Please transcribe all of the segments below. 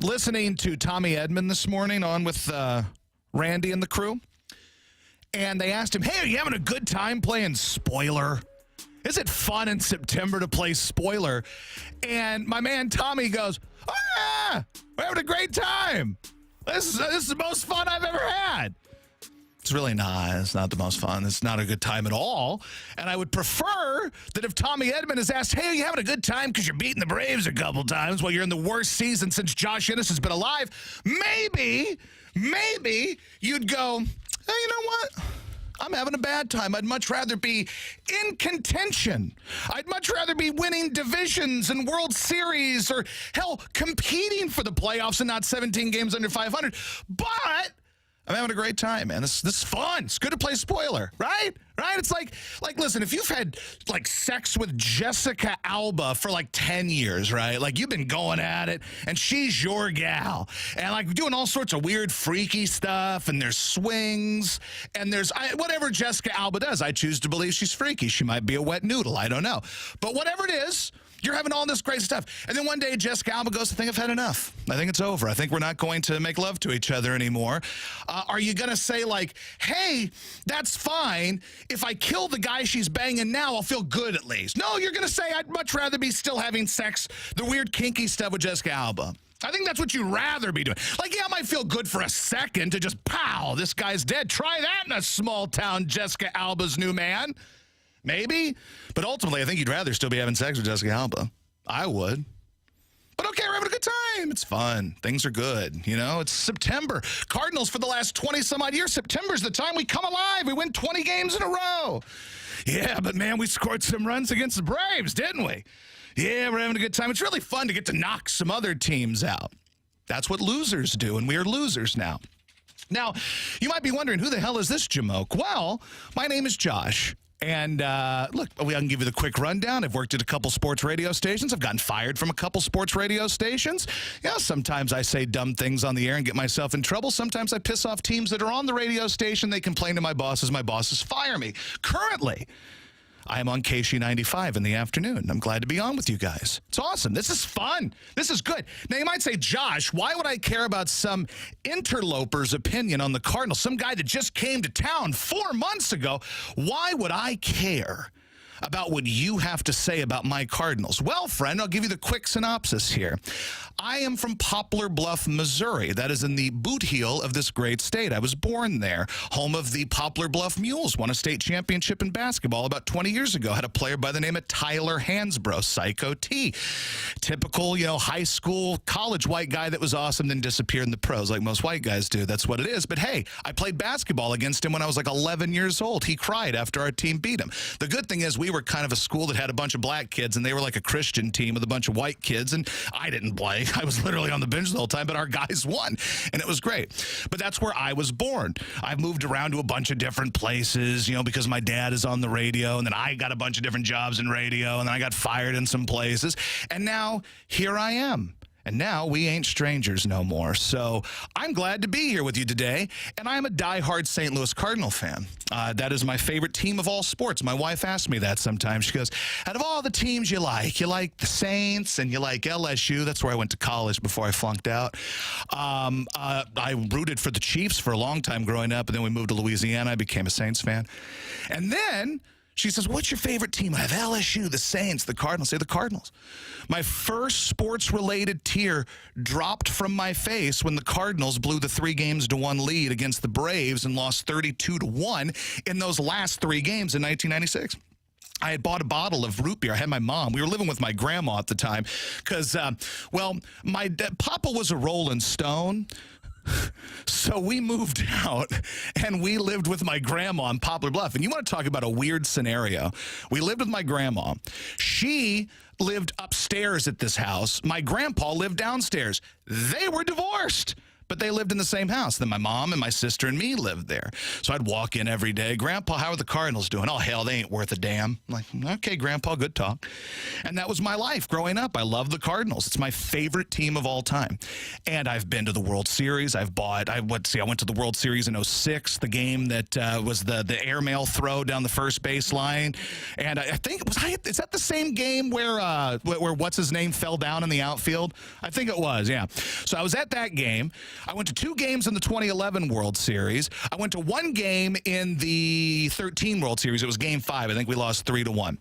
listening to Tommy Edman this morning on with Randy and the crew, and they asked him, hey, are you having a good time playing Spoiler? Is it fun in September to play Spoiler? And my man Tommy goes, oh, yeah, we're having a great time. This is the most fun I've ever had. It's really not. It's not the most fun. It's not a good time at all. And I would prefer that if Tommy Edman is asked, hey, are you having a good time because you're beating the Braves a couple times while you're in the worst season since Josh Innes has been alive, maybe you'd go, hey, you know what? I'm having a bad time. I'd much rather be in contention. I'd much rather be winning divisions and World Series or, hell, competing for the playoffs and not 17 games under 500. But I'm having a great time, man. This is fun. It's good to play Spoiler, right? Right? It's like, listen, if you've had, sex with Jessica Alba for, 10 years, right? You've been going at it, and she's your gal. And, doing all sorts of weird, freaky stuff, and there's swings, and there's whatever Jessica Alba does. I choose to believe she's freaky. She might be a wet noodle. I don't know. But whatever it is, you're having all this great stuff. And then one day, Jessica Alba goes, I think I've had enough. I think it's over. I think we're not going to make love to each other anymore. Are you going to say, hey, that's fine. If I kill the guy she's banging now, I'll feel good at least. No, you're going to say, I'd much rather be still having sex, the weird kinky stuff with Jessica Alba. I think that's what you'd rather be doing. Yeah, it might feel good for a second to just, pow, this guy's dead. Try that in a small town, Jessica Alba's new man. Maybe, but ultimately, I think you'd rather still be having sex with Jessica Alba. I would. But okay, we're having a good time. It's fun. Things are good. It's September. Cardinals for the last 20-some-odd years. September's the time we come alive. We win 20 games in a row. Yeah, but man, we scored some runs against the Braves, didn't we? Yeah, we're having a good time. It's really fun to get to knock some other teams out. That's what losers do, and we are losers now. Now, you might be wondering, who the hell is this Jamoke? Well, my name is Josh. And look, I can give you the quick rundown. I've worked at a couple sports radio stations. I've gotten fired from a couple sports radio stations. Sometimes I say dumb things on the air and get myself in trouble. Sometimes I piss off teams that are on the radio station. They complain to my bosses. My bosses fire me. Currently, I am on KC95 in the afternoon. I'm glad to be on with you guys. It's awesome. This is fun. This is good. Now, you might say, Josh, why would I care about some interloper's opinion on the Cardinals? Some guy that just came to town 4 months ago. Why would I care about what you have to say about my Cardinals? Well, friend, I'll give you the quick synopsis here. I am from Poplar Bluff, Missouri. That is in the boot heel of this great state. I was born there. Home of the Poplar Bluff Mules. Won a state championship in basketball about 20 years ago. Had a player by the name of Tyler Hansbrough, Psycho T. Typical, high school, college white guy that was awesome, then disappeared in the pros like most white guys do. That's what it is. But hey, I played basketball against him when I was 11 years old. He cried after our team beat him. The good thing is we were kind of a school that had a bunch of black kids, and they were like a Christian team with a bunch of white kids, and I didn't play. I was literally on the bench the whole time, but our guys won, and it was great. But that's where I was born. I've moved around to a bunch of different places, because my dad is on the radio, and then I got a bunch of different jobs in radio, and then I got fired in some places, and now here I am. And now we ain't strangers no more. So I'm glad to be here with you today. And I'm a diehard St. Louis Cardinal fan. That is my favorite team of all sports. My wife asks me that sometimes. She goes, out of all the teams you like the Saints and you like LSU. That's where I went to college before I flunked out. I rooted for the Chiefs for a long time growing up. And then we moved to Louisiana. I became a Saints fan. And then she says, what's your favorite team? I have LSU, the Saints, the Cardinals. Say the Cardinals. My first sports-related tear dropped from my face when the Cardinals blew the 3-1 lead against the Braves and lost 32-1 in those last 3 games in 1996. I had bought a bottle of root beer. I had my mom. We were living with my grandma at the time because, my Papa was a Rolling Stone. So we moved out, and we lived with my grandma in Poplar Bluff. And you want to talk about a weird scenario. We lived with my grandma. She lived upstairs at this house. My grandpa lived downstairs. They were divorced. but they lived in the same house. Then my mom and my sister and me lived there. So I'd walk in every day. Grandpa, how are the Cardinals doing? Oh, hell, they ain't worth a damn. I'm like, okay, Grandpa, good talk. And that was my life growing up. I love the Cardinals. It's my favorite team of all time. And I've been to the World Series. I went to the World Series in 06, the game that was the airmail throw down the first baseline. And I think, is that the same game where what's his name fell down in the outfield? I think it was, yeah. So I was at that game. I went to 2 games in the 2011 World Series. I went to 1 game in the 13 World Series. It was Game 5. I think we lost 3-1.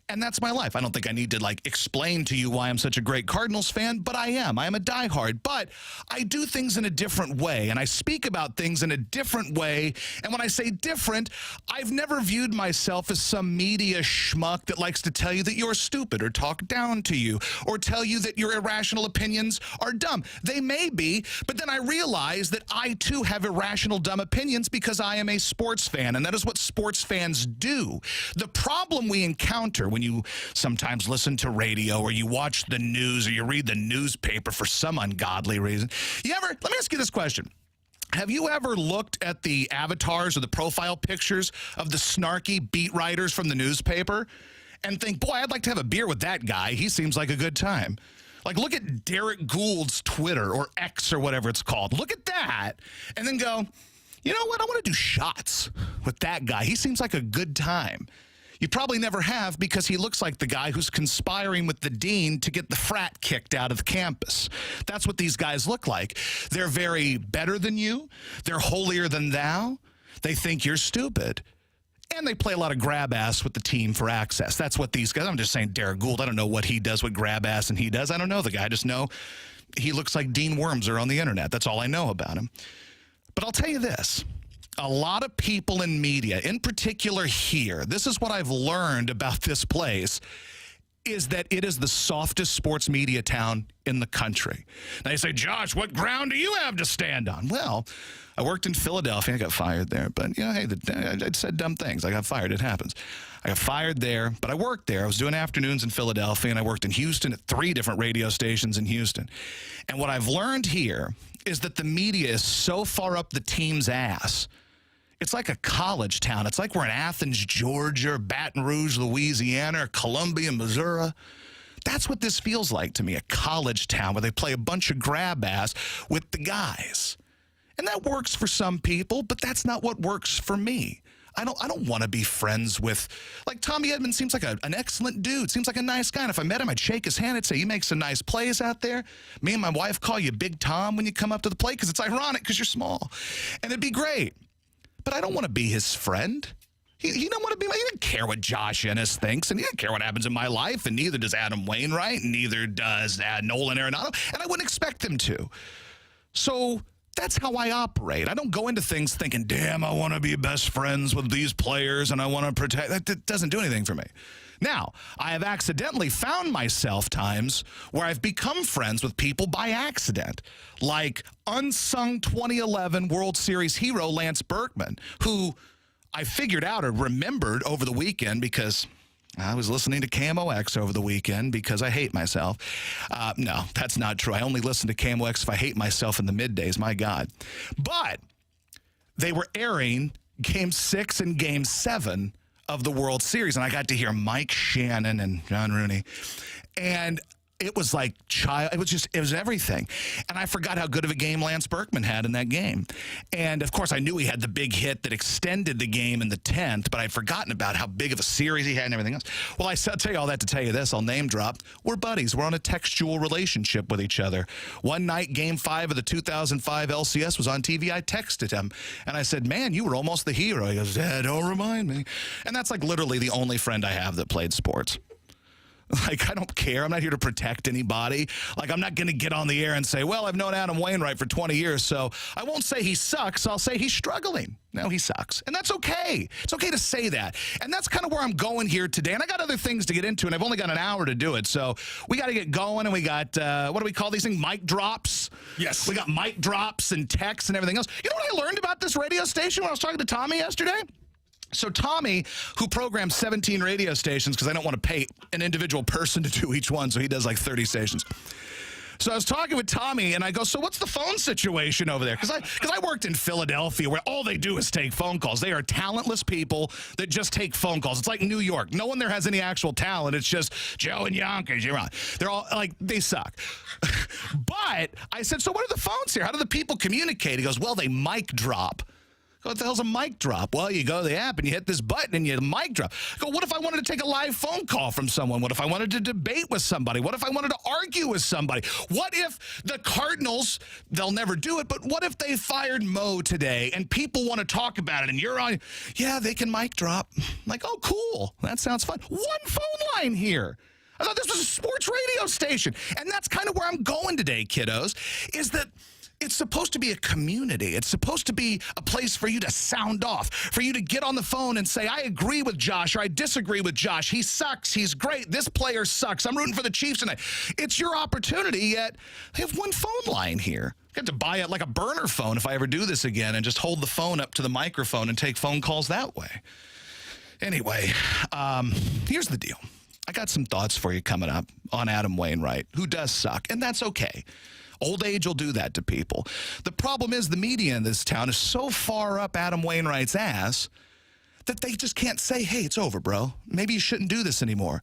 And that's my life. I don't think I need to explain to you why I'm such a great Cardinals fan, but I am. I am a diehard. But I do things in a different way, and I speak about things in a different way. And when I say different, I've never viewed myself as some media schmuck that likes to tell you that you're stupid or talk down to you or tell you that your irrational opinions are dumb. They may be, but then I realize that I too have irrational, dumb opinions because I am a sports fan, and that is what sports fans do. The problem we encounter when you sometimes listen to radio or you watch the news or you read the newspaper for some ungodly reason. Let me ask you this question. Have you ever looked at the avatars or the profile pictures of the snarky beat writers from the newspaper and think, boy, I'd like to have a beer with that guy. He seems like a good time. Look at Derek Gould's Twitter or X or whatever it's called. Look at that and then go, you know what? I want to do shots with that guy. He seems like a good time. You probably never have because he looks like the guy who's conspiring with the dean to get the frat kicked out of the campus. That's what these guys look like. They're very better than you. They're holier than thou. They think you're stupid. And they play a lot of grab ass with the team for access. That's what these guys, I'm just saying Derek Gould. I don't know what he does with grab ass and he does. I don't know the guy. I just know he looks like Dean Wormser on the internet. That's all I know about him. But I'll tell you this. A lot of people in media, in particular here, this is what I've learned about this place, is that it is the softest sports media town in the country. Now you say, Josh, what ground do you have to stand on? Well, I worked in Philadelphia. I got fired there. But, hey, I said dumb things. I got fired. It happens. I got fired there, but I worked there. I was doing afternoons in Philadelphia, and I worked in Houston at 3 different radio stations in Houston. And what I've learned here is that the media is so far up the team's ass. It's like a college town. It's like we're in Athens, Georgia, or Baton Rouge, Louisiana, or Columbia, Missouri. That's what this feels like to me, a college town where they play a bunch of grab ass with the guys. And that works for some people, but that's not what works for me. I don't want to be friends with, Tommy Edman seems like an excellent dude, seems like a nice guy. And if I met him, I'd shake his hand. I'd say, you make some nice plays out there. Me and my wife call you Big Tom when you come up to the plate because it's ironic because you're small. And it'd be great. But I don't want to be his friend. He don't want to be. He didn't care what Josh Ennis thinks, and he didn't care what happens in my life, and neither does Adam Wainwright, and neither does Nolan Arenado, and I wouldn't expect them to. So that's how I operate. I don't go into things thinking, damn, I want to be best friends with these players, and I want to protect. That doesn't do anything for me. Now, I have accidentally found myself times where I've become friends with people by accident, like unsung 2011 World Series hero Lance Berkman, who I figured out or remembered over the weekend because I was listening to KMOX over the weekend because I hate myself. No, that's not true. I only listen to KMOX if I hate myself in the middays, my God. But they were airing Game 6 and Game 7 of the World Series, and I got to hear Mike Shannon and John Rooney, and it was like it was everything. And I forgot how good of a game Lance Berkman had in that game. And of course I knew he had the big hit that extended the game in the 10th, but I'd forgotten about how big of a series he had and everything else. Well, I'll tell you all that to tell you this. I'll name drop. We're buddies. We're on a textual relationship with each other. One night, Game 5 of the 2005 LCS was on TV. I texted him and I said, man, you were almost the hero. He goes, yeah, don't remind me. And that's literally the only friend I have that played sports. I don't care. I'm not here to protect anybody. I'm not going to get on the air and say, well, I've known Adam Wainwright for 20 years, so I won't say he sucks. I'll say he's struggling. No, he sucks. And that's okay. It's okay to say that. And that's kind of where I'm going here today. And I got other things to get into, and I've only got an hour to do it. So we got to get going, and we got, what do we call these things? Micdrops. Yes. We got Micdrops and texts and everything else. You know what I learned about this radio station when I was talking to Tommy yesterday? So Tommy, who programs 17 radio stations, because I don't want to pay an individual person to do each one, so he does 30 stations. So I was talking with Tommy, and I go, so what's the phone situation over there? Because I worked in Philadelphia, where all they do is take phone calls. They are talentless people that just take phone calls. It's like New York. No one there has any actual talent. It's just Joe and Yonkers. You're on. They're all like, they suck. But I said, so what are the phones here? How do the people communicate? He goes, well, they mic drop. What the hell's a mic drop? Well, you go to the app and you hit this button and you mic drop. I go, what if I wanted to take a live phone call from someone? What if I wanted to debate with somebody? What if I wanted to argue with somebody? What if the Cardinals, they'll never do it, but what if they fired Mo today and people want to talk about it and you're on, yeah, they can mic drop. I'm like, oh, cool. That sounds fun. One phone line here. I thought this was a sports radio station. And that's kind of where I'm going today, kiddos, is that it's supposed to be a community. It's supposed to be a place for you to sound off, for you to get on the phone and say, I agree with Josh or I disagree with Josh. He sucks. He's great. This player sucks. I'm rooting for the Chiefs tonight. It's your opportunity, yet they have one phone line here. I have to buy it like a burner phone if I ever do this again and just hold the phone up to the microphone and take phone calls that way. Anyway, here's the deal. I got some thoughts for you coming up on Adam Wainwright, who does suck, and that's okay. Old age will do that to people. The problem is the media in this town is so far up Adam Wainwright's ass that they just can't say, hey, it's over, bro. Maybe you shouldn't do this anymore.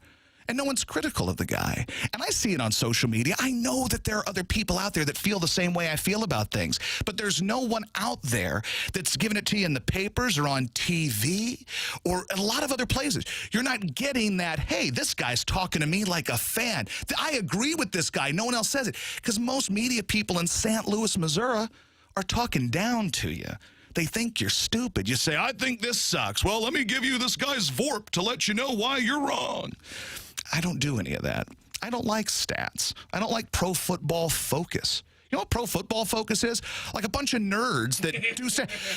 And no one's critical of the guy. And I see it on social media. I know that there are other people out there that feel the same way I feel about things. But there's no one out there that's giving it to you in the papers or on TV or a lot of other places. You're not getting that, hey, this guy's talking to me like a fan. I agree with this guy. No one else says it. Because most media people in St. Louis, Missouri are talking down to you. They think you're stupid. You say, I think this sucks. Well, let me give you this guy's VORP to let you know why you're wrong. I don't do any of that. I don't like stats. I don't like Pro Football Focus. You know what Pro Football Focus is? Like a bunch of nerds that do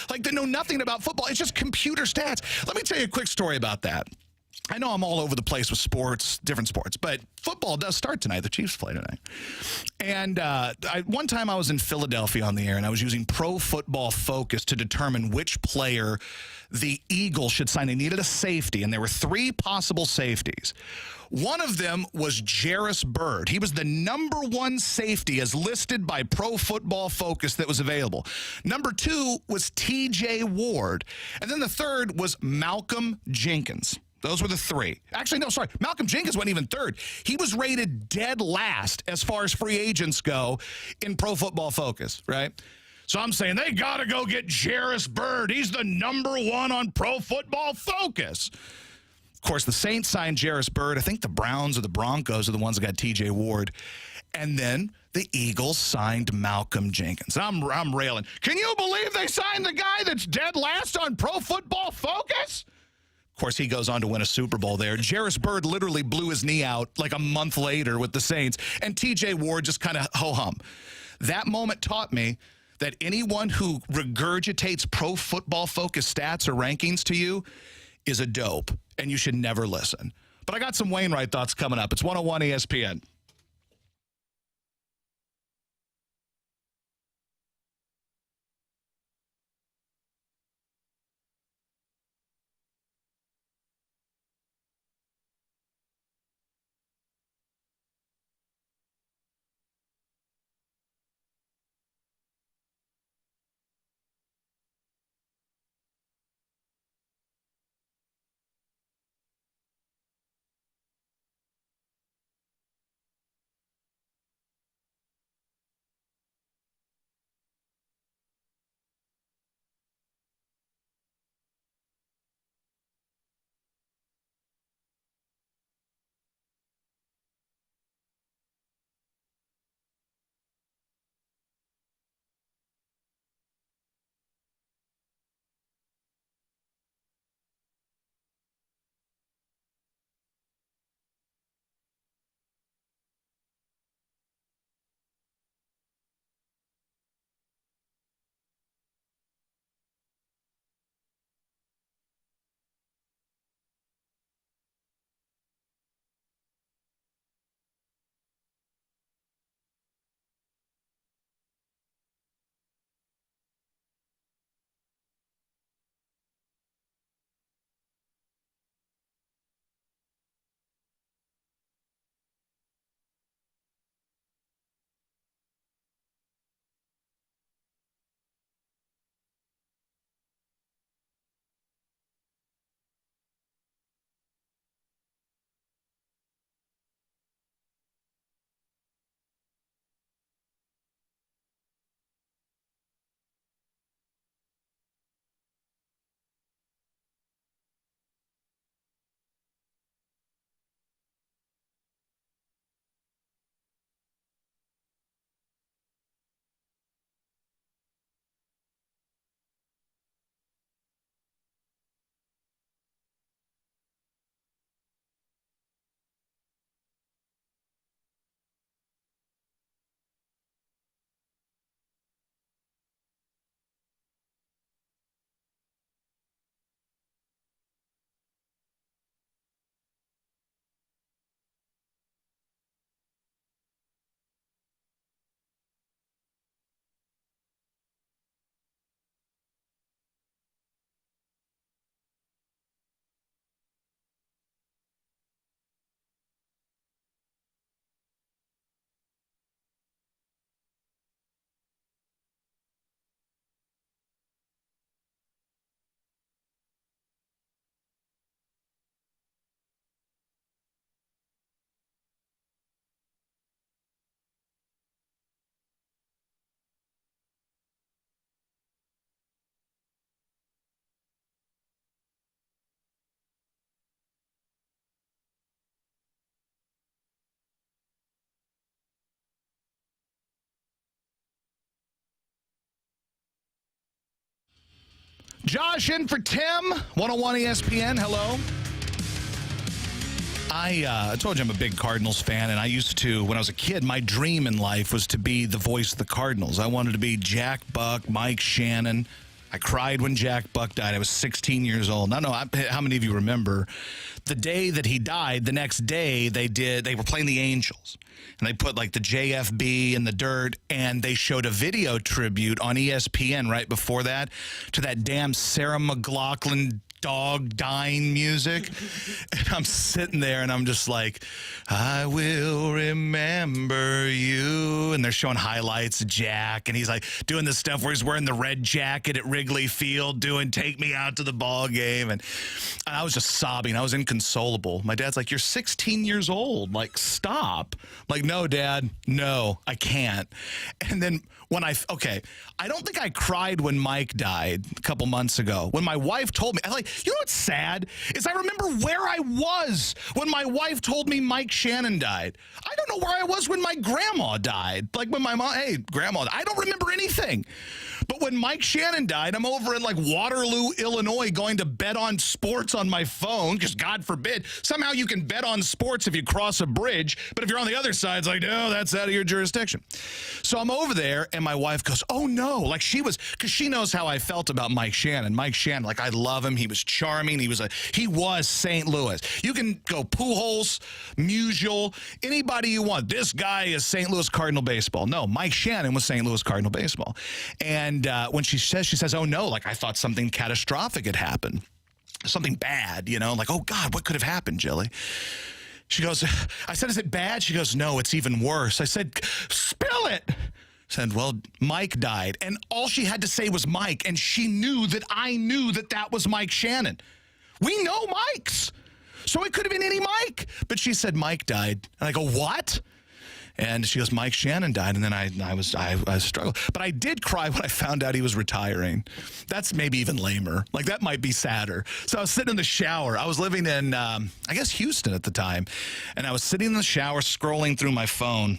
like they know nothing about football. It's just computer stats. Let me tell you a quick story about that. I know I'm all over the place with sports, different sports, but football does start tonight. The Chiefs play tonight. And one time I was in Philadelphia on the air, and I was using Pro Football Focus to determine which player the Eagles should sign. They needed a safety, and there were 3 possible safeties. One of them was Jarris Byrd. He was the #1 safety as listed by Pro Football Focus that was available. Number 2 was T.J. Ward. And then the third was Malcolm Jenkins. Those were the 3. Actually, no, sorry. Malcolm Jenkins wasn't even third. He was rated dead last as far as free agents go in Pro Football Focus, right? So I'm saying they got to go get Jarris Byrd. He's the #1 on Pro Football Focus. Of course, the Saints signed Jarris Byrd. I think the Browns or the Broncos are the ones that got T.J. Ward. And then the Eagles signed Malcolm Jenkins. I'm railing. Can you believe they signed the guy that's dead last on Pro Football Focus? Of course, he goes on to win a Super Bowl there. Jarris Byrd literally blew his knee out like a month later with the Saints, and T.J. Ward just kind of ho-hum. That moment taught me that anyone who regurgitates Pro Football Focus stats or rankings to you is a dope, and you should never listen. But I got some Wainwright thoughts coming up. It's 101 ESPN. Josh in for Tim, 101 ESPN. Hello. I told you I'm a big Cardinals fan, and I used to, when I was a kid, my dream in life was to be the voice of the Cardinals. I wanted to be Jack Buck, Mike Shannon. I cried when Jack Buck died. I was 16 years old. I don't know how many of you remember the day that he died. The next day they were playing the Angels, and they put like the JFB in the dirt, and they showed a video tribute on ESPN right before that to that damn Sarah McLachlan dog dying music. And I'm sitting there and I'm just like, I will remember you. And they're showing highlights of Jack, and he's like doing this stuff where he's wearing the red jacket at Wrigley Field doing Take Me Out to the Ball Game. And I was just sobbing. I was inconsolable. My dad's like, you're 16 years old. Like, stop. I'm like, no, Dad, no, I can't. And then I don't think I cried when Mike died a couple months ago. When my wife told me, you know what's sad is I remember where I was when my wife told me Mike Shannon died. I don't know where I was when my grandma died. Like when my mom, hey, grandma, I don't remember anything. But when Mike Shannon died, I'm over in like Waterloo, Illinois, going to bet on sports on my phone, because God forbid, somehow you can bet on sports if you cross a bridge, but if you're on the other side, it's like, no, that's out of your jurisdiction. So I'm over there, and my wife goes, oh no, like because she knows how I felt about Mike Shannon. Mike Shannon, like I love him. He was charming. He was St. Louis. You can go Pujols, Musial, anybody you want. This guy is St. Louis Cardinal baseball. No, Mike Shannon was St. Louis Cardinal baseball. And when she says, oh no, like I thought something catastrophic had happened. Something bad, like, oh God, what could have happened, Jilly? She goes, I said, is it bad? She goes, no, it's even worse. I said, spill it. I said, well, Mike died. And all she had to say was Mike. And she knew that I knew that was Mike Shannon. We know Mikes. So it could have been any Mike. But she said, Mike died. And I go, what? And she goes, Mike Shannon died. And then I struggled. But I did cry when I found out he was retiring. That's maybe even lamer. Like, that might be sadder. So I was sitting in the shower. I was living in, I guess, Houston at the time. And I was sitting in the shower scrolling through my phone.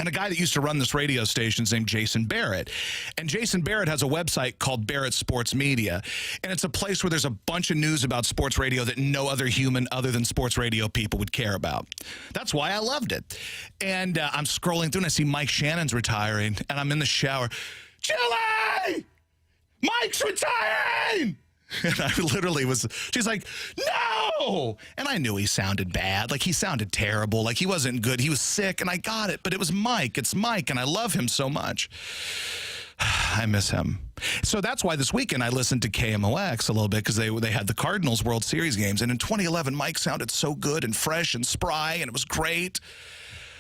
And a guy that used to run this radio station is named Jason Barrett. And Jason Barrett has a website called Barrett Sports Media. And it's a place where there's a bunch of news about sports radio that no other human other than sports radio people would care about. That's why I loved it. And I'm scrolling through and I see Mike Shannon's retiring. And I'm in the shower. Chili! Mike's retiring! And I literally she's like, no! And I knew he sounded bad. Like, he sounded terrible. Like, he wasn't good. He was sick, and I got it. But it was Mike. It's Mike, and I love him so much. I miss him. So that's why this weekend I listened to KMOX a little bit, because they had the Cardinals World Series games. And in 2011, Mike sounded so good and fresh and spry, and it was great.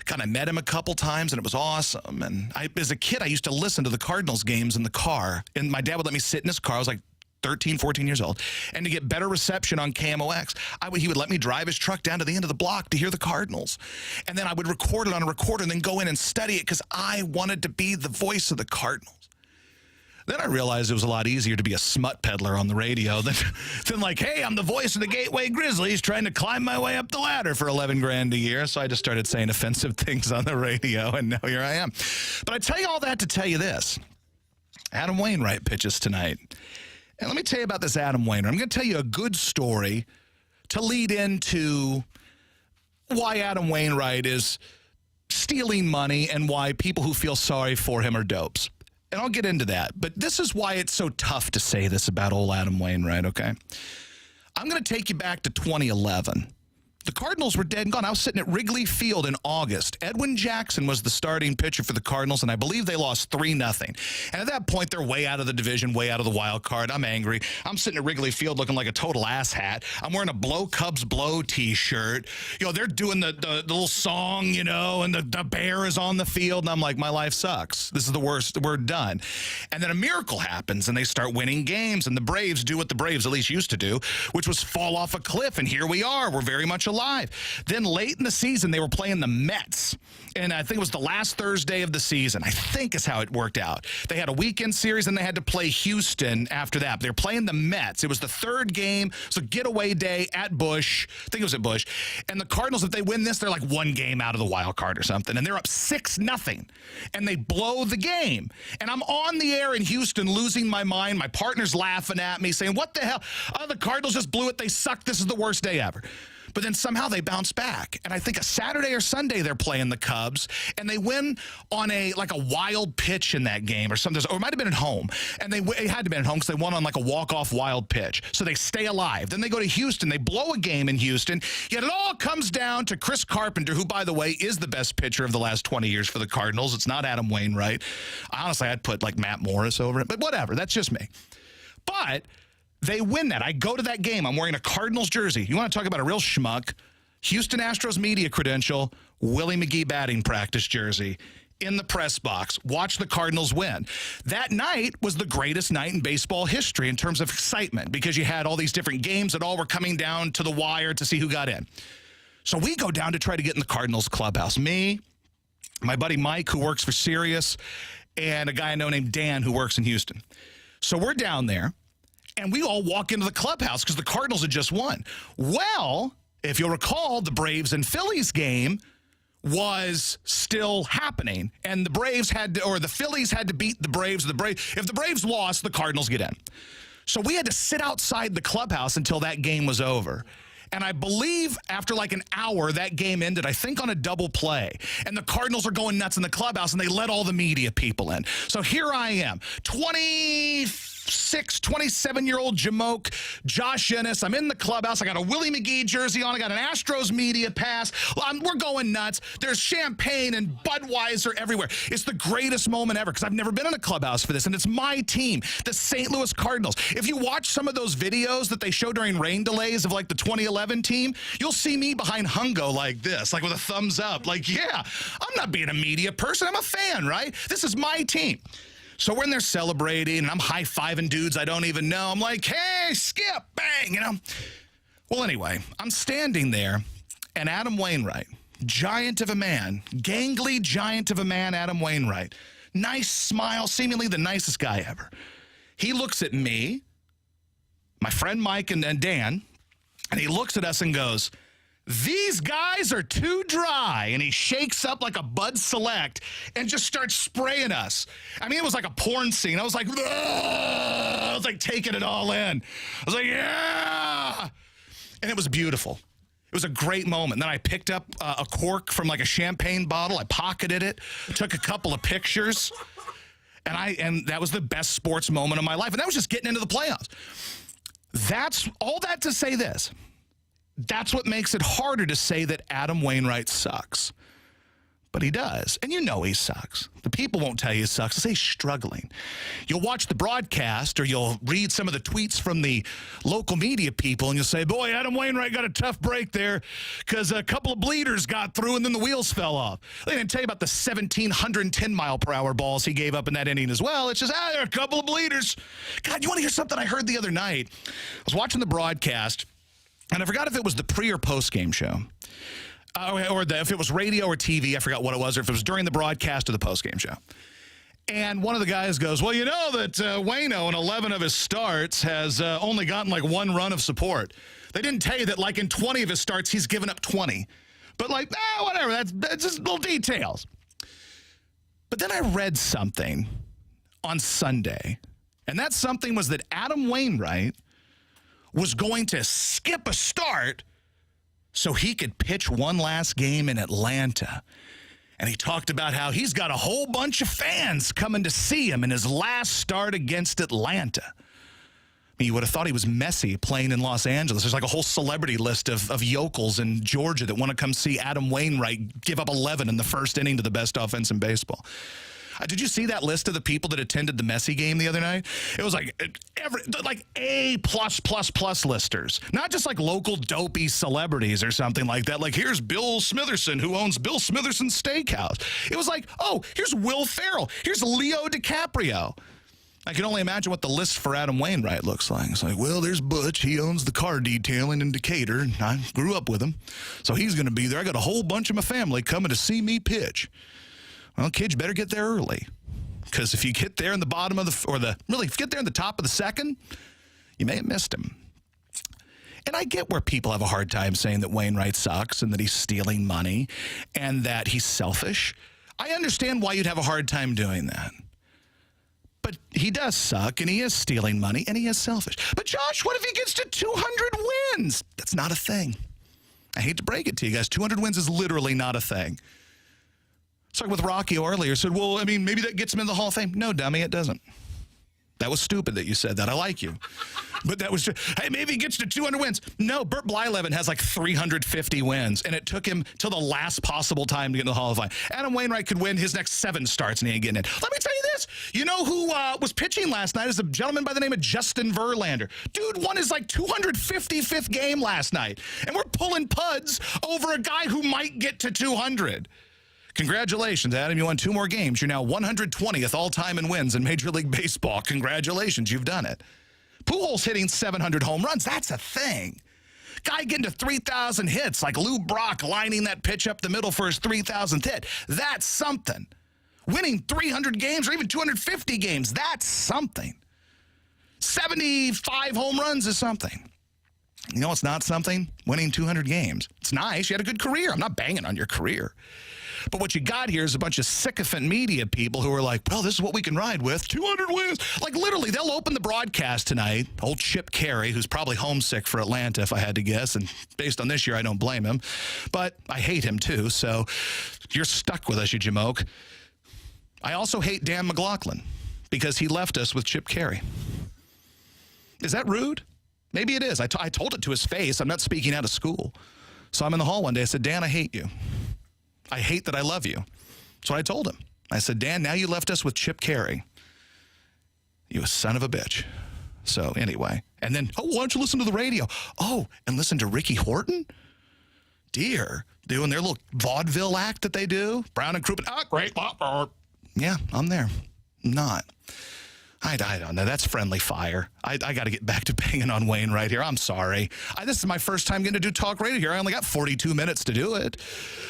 God, I met him a couple times, and it was awesome. And as a kid, I used to listen to the Cardinals games in the car. And my dad would let me sit in his car. I was like 13, 14 years old. And to get better reception on KMOX, he would let me drive his truck down to the end of the block to hear the Cardinals. And then I would record it on a recorder and then go in and study it, because I wanted to be the voice of the Cardinals. Then I realized it was a lot easier to be a smut peddler on the radio than like, hey, I'm the voice of the Gateway Grizzlies trying to climb my way up the ladder for $11,000 a year. So I just started saying offensive things on the radio, and now here I am. But I tell you all that to tell you this. Adam Wainwright pitches tonight. And let me tell you about this Adam Wainwright. I'm going to tell you a good story to lead into why Adam Wainwright is stealing money and why people who feel sorry for him are dopes. And I'll get into that. But this is why it's so tough to say this about old Adam Wainwright, okay? I'm going to take you back to 2011. The Cardinals were dead and gone. I was sitting at Wrigley Field in August. Edwin Jackson was the starting pitcher for the Cardinals, and I believe they lost 3-0. And at that point, they're way out of the division, way out of the wild card. I'm angry. I'm sitting at Wrigley Field looking like a total asshat. I'm wearing a Blow Cubs Blow T-shirt. They're doing the little song, and the bear is on the field. And I'm like, my life sucks. This is the worst. We're done. And then a miracle happens, and they start winning games, and the Braves do what the Braves at least used to do, which was fall off a cliff. And here we are. We're very much alive. Then late in the season, they were playing the Mets. And I think it was the last Thursday of the season, I think is how it worked out. They had a weekend series, and they had to play Houston after that. They were playing the Mets. It was the third game. So getaway day at Busch. I think it was at Busch. And the Cardinals, if they win this, they're like one game out of the wild card or something. And they're up 6-0. And they blow the game. And I'm on the air in Houston losing my mind. My partner's laughing at me saying, what the hell? Oh, the Cardinals just blew it. They suck. This is the worst day ever. But then somehow they bounce back. And I think a Saturday or Sunday they're playing the Cubs, and they win on a wild pitch in that game or something. Or it might have been at home. And it had to have been at home because they won on like a walk-off wild pitch. So they stay alive. Then they go to Houston. They blow a game in Houston. Yet it all comes down to Chris Carpenter, who, by the way, is the best pitcher of the last 20 years for the Cardinals. It's not Adam Wainwright. Honestly, I'd put like Matt Morris over it. But whatever. That's just me. But they win that. I go to that game. I'm wearing a Cardinals jersey. You want to talk about a real schmuck? Houston Astros media credential, Willie McGee batting practice jersey in the press box. Watch the Cardinals win. That night was the greatest night in baseball history in terms of excitement because you had all these different games that all were coming down to the wire to see who got in. So we go down to try to get in the Cardinals clubhouse. Me, my buddy Mike, who works for Sirius, and a guy I know named Dan, who works in Houston. So we're down there. And we all walk into the clubhouse because the Cardinals had just won. Well, if you'll recall, the Braves and Phillies game was still happening. And the Braves had to, or the Phillies had to beat the Braves. If the Braves lost, the Cardinals get in. So we had to sit outside the clubhouse until that game was over. And I believe after like an hour, that game ended, I think on a double play. And the Cardinals are going nuts in the clubhouse, and they let all the media people in. So here I am, 27-year-old Jamoke, Josh Ennis. I'm in the clubhouse. I got a Willie McGee jersey on. I got an Astros media pass. We're going nuts. There's champagne and Budweiser everywhere. It's the greatest moment ever because I've never been in a clubhouse for this, and it's my team, the St. Louis Cardinals. If you watch some of those videos that they show during rain delays of like the 2011 team, you'll see me behind Hungo like this, like with a thumbs up. Like, yeah, I'm not being a media person. I'm a fan, right? This is my team. So we're in there celebrating, and I'm high-fiving dudes I don't even know. I'm like, hey, Skip, bang, you know. Well, anyway, I'm standing there, and Adam Wainwright, giant of a man, gangly giant of a man, Adam Wainwright, nice smile, seemingly the nicest guy ever. He looks at me, my friend Mike and Dan, and he looks at us and goes, these guys are too dry. And he shakes up like a Bud Select and just starts spraying us. I mean, it was like a porn scene. I was like, ugh! I was like taking it all in. I was like, yeah. And it was beautiful. It was a great moment. Then I picked up a cork from like a champagne bottle. I pocketed it, took a couple of pictures. And that was the best sports moment of my life. And that was just getting into the playoffs. That's all that to say this. That's what makes it harder to say that Adam Wainwright sucks. But he does. And you know he sucks. The people won't tell you he sucks. They'll say he's struggling. You'll watch the broadcast or you'll read some of the tweets from the local media people and you'll say, boy, Adam Wainwright got a tough break there because a couple of bleeders got through and then the wheels fell off. They didn't tell you about the 1,710-mile-per-hour balls he gave up in that inning as well. It's just, there are a couple of bleeders. God, you want to hear something I heard the other night? I was watching the broadcast, and I forgot if it was the pre- or post-game show. If it was radio or TV, I forgot what it was, or if it was during the broadcast or the postgame show. And one of the guys goes, well, you know that Waino in 11 of his starts has only gotten like one run of support. They didn't tell you that like in 20 of his starts, he's given up 20. But like, whatever, that's just little details. But then I read something on Sunday, and that something was that Adam Wainwright was going to skip a start so he could pitch one last game in Atlanta. And he talked about how he's got a whole bunch of fans coming to see him in his last start against Atlanta. I mean, you would have thought he was Messi playing in Los Angeles. There's like a whole celebrity list of yokels in Georgia that want to come see Adam Wainwright give up 11 in the first inning to the best offense in baseball. Did you see that list of the people that attended the Messi game the other night? It was like A+++ listers, not just like local dopey celebrities or something like that. Like, here's Bill Smitherson, who owns Bill Smitherson Steakhouse. It was like, oh, here's Will Ferrell. Here's Leo DiCaprio. I can only imagine what the list for Adam Wainwright looks like. It's like, well, there's Butch. He owns the car detailing in Decatur. I grew up with him. So he's going to be there. I got a whole bunch of my family coming to see me pitch. Well, kids, you better get there early. Because if you get there in the bottom of if you get there in the top of the second, you may have missed him. And I get where people have a hard time saying that Wainwright sucks and that he's stealing money and that he's selfish. I understand why you'd have a hard time doing that. But he does suck, and he is stealing money, and he is selfish. But, Josh, what if he gets to 200 wins? That's not a thing. I hate to break it to you guys. 200 wins is literally not a thing. It's like with Rocky earlier. Said, well, I mean, maybe that gets him in the Hall of Fame. No, dummy, it doesn't. That was stupid that you said that. I like you. But that was just, hey, maybe he gets to 200 wins. No, Burt Blyleven has like 350 wins, and it took him till the last possible time to get into the Hall of Fame. Adam Wainwright could win his next 7 starts, and he ain't getting in. Let me tell you this. You know who was pitching last night is a gentleman by the name of Justin Verlander. Dude won his like 255th game last night, and we're pulling puds over a guy who might get to 200. Congratulations, Adam. You won 2 more games. You're now 120th all-time in wins in Major League Baseball. Congratulations. You've done it. Pujols hitting 700 home runs. That's a thing. Guy getting to 3,000 hits, like Lou Brock lining that pitch up the middle for his 3,000th hit. That's something. Winning 300 games or even 250 games, that's something. 75 home runs is something. You know what's not something? Winning 200 games. It's nice. You had a good career. I'm not banging on your career. But what you got here is a bunch of sycophant media people who are like, well, this is what we can ride with. 200 wins. Like, literally, they'll open the broadcast tonight. Old Chip Carey, who's probably homesick for Atlanta, if I had to guess. And based on this year, I don't blame him. But I hate him, too. So you're stuck with us, you jamoke. I also hate Dan McLaughlin because he left us with Chip Carey. Is that rude? Maybe it is. I told it to his face. I'm not speaking out of school. So I'm in the hall one day. I said, Dan, I hate you. I hate that I love you. That's what I told him. I said, Dan, now you left us with Chip Carey. You a son of a bitch. So anyway, and then, oh, why don't you listen to the radio? Oh, and listen to Ricky Horton? Dear, doing their little vaudeville act that they do. Brown and Crouppen. Oh, great. Yeah, I'm there. Not. I don't know. That's friendly fire. I got to get back to banging on Wayne right here. I'm sorry. This is my first time getting to do talk radio here. I only got 42 minutes to do it.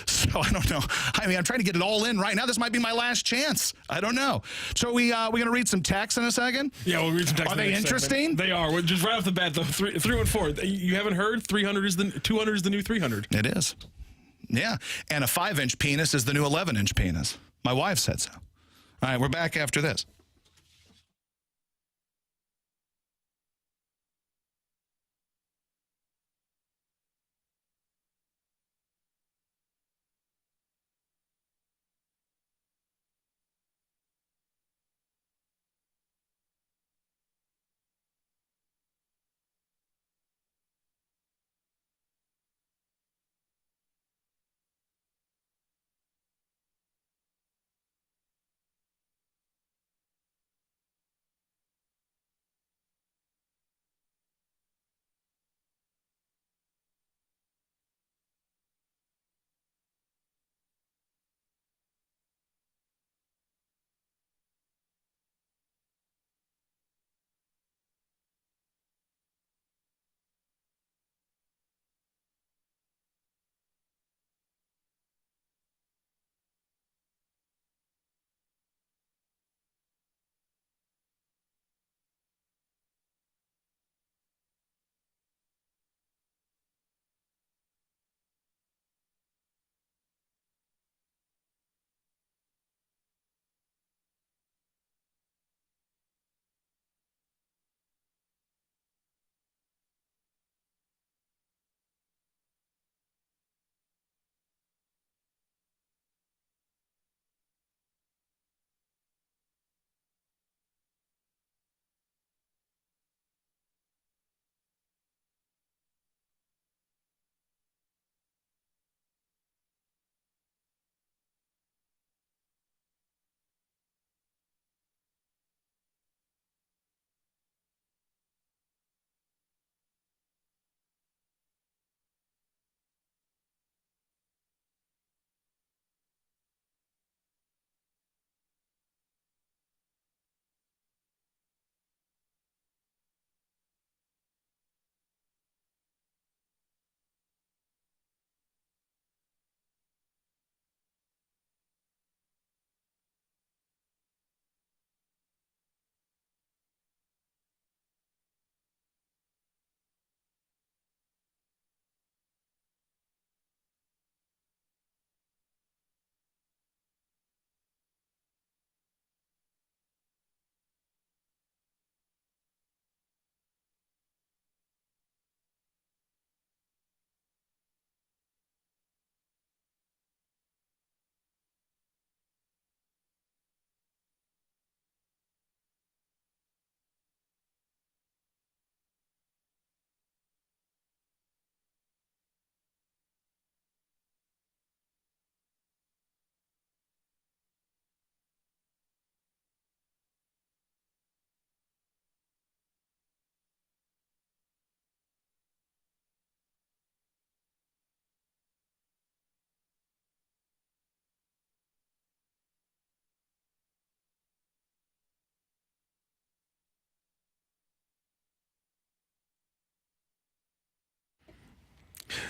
So I don't know. I mean, I'm trying to get it all in right now. This might be my last chance. I don't know. So we going to read some texts in a second? Yeah, we'll read some texts. Are they interesting? Segment. They are. Just right off the bat, though, 314. You haven't heard? 200 is the new 300. It is. Yeah. And a 5-inch penis is the new 11-inch penis. My wife said so. All right, we're back after this.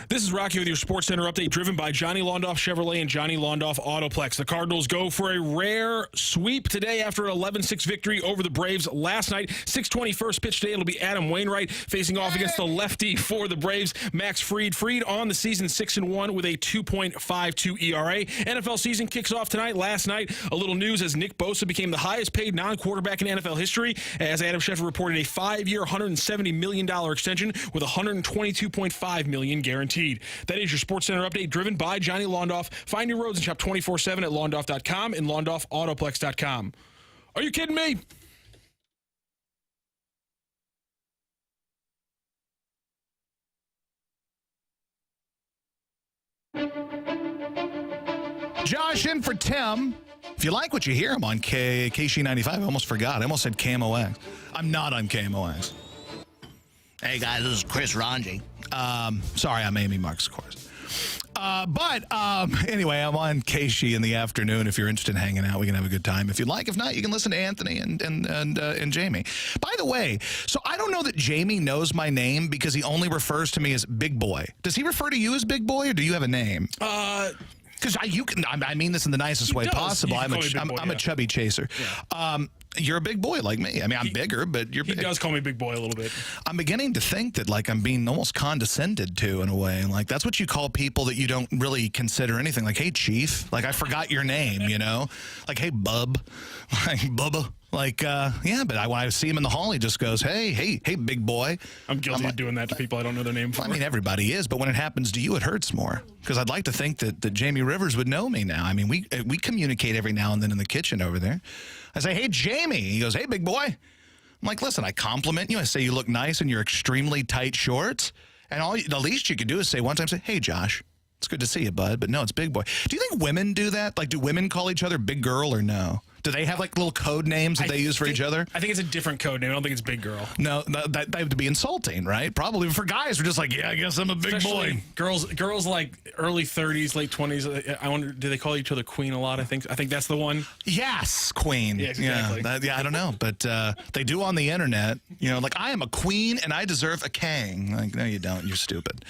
This is Rocky with your Sports Center update, driven by Johnny Londoff Chevrolet and Johnny Londoff Autoplex. The Cardinals go for a rare sweep today after an 11-6 victory over the Braves last night. 6:20 first pitch today. It'll be Adam Wainwright facing off against the lefty for the Braves, Max Fried. Fried on the season 6-1 with a 2.52 ERA. NFL season kicks off tonight. Last night, a little news as Nick Bosa became the highest paid non-quarterback in NFL history, as Adam Schefter reported a 5-year, $170 million extension with $122.5 million guaranteed. That is your Sports Center update, driven by Johnny Londoff. Find your roads and shop 24/7 at londoff.com and londoffautoplex.com. Are you kidding me? Josh in for Tim. If you like what you hear, I'm on KC95. I almost forgot. I almost said KMOX. I'm not on KMOX. Hey, guys, this is Chris Ranji. Sorry, I'm Amy Marks, of course. Anyway, I'm on KC in the afternoon. If you're interested in hanging out, we can have a good time. If you'd like, if not, you can listen to Anthony and Jamie. By the way, so I don't know that Jamie knows my name because he only refers to me as Big Boy. Does he refer to you as Big Boy, or do you have a name? Because I mean this in the nicest way possible. I'm a chubby chaser. Yeah. You're a big boy like me. I mean, I'm bigger, but you're big. He does call me big boy a little bit. I'm beginning to think that, like, I'm being almost condescended to in a way. Like, that's what you call people that you don't really consider anything. Like, hey, chief. Like, I forgot your name, you know? Like, hey, bub. Like, bubba. Like, yeah, but when I see him in the hall, he just goes, hey, big boy. I'm guilty of doing that to people I don't know their name for. Well, I mean, everybody is, but when it happens to you, it hurts more. Because I'd like to think that Jamie Rivers would know me now. I mean, we communicate every now and then in the kitchen over there. I say, hey, Jamie. He goes, hey, big boy. I'm like, listen, I compliment you. I say you look nice in your extremely tight shorts. And the least you could do is say one time, say, hey, Josh, it's good to see you, bud. But no, it's big boy. Do you think women do that? Like, do women call each other big girl or no? Do they have, like, little code names that they use for each other? I think it's a different code name. I don't think it's big girl. No, that would be insulting, right? Probably for guys, we're just like, yeah, I guess I'm a big boy. Girls like early 30s, late 20s. I wonder, do they call each other queen a lot? I think that's the one. Yes, queen. Yeah, exactly. I don't know, but they do on the internet. You know, like, I am a queen and I deserve a king. Like, no, you don't. You're stupid.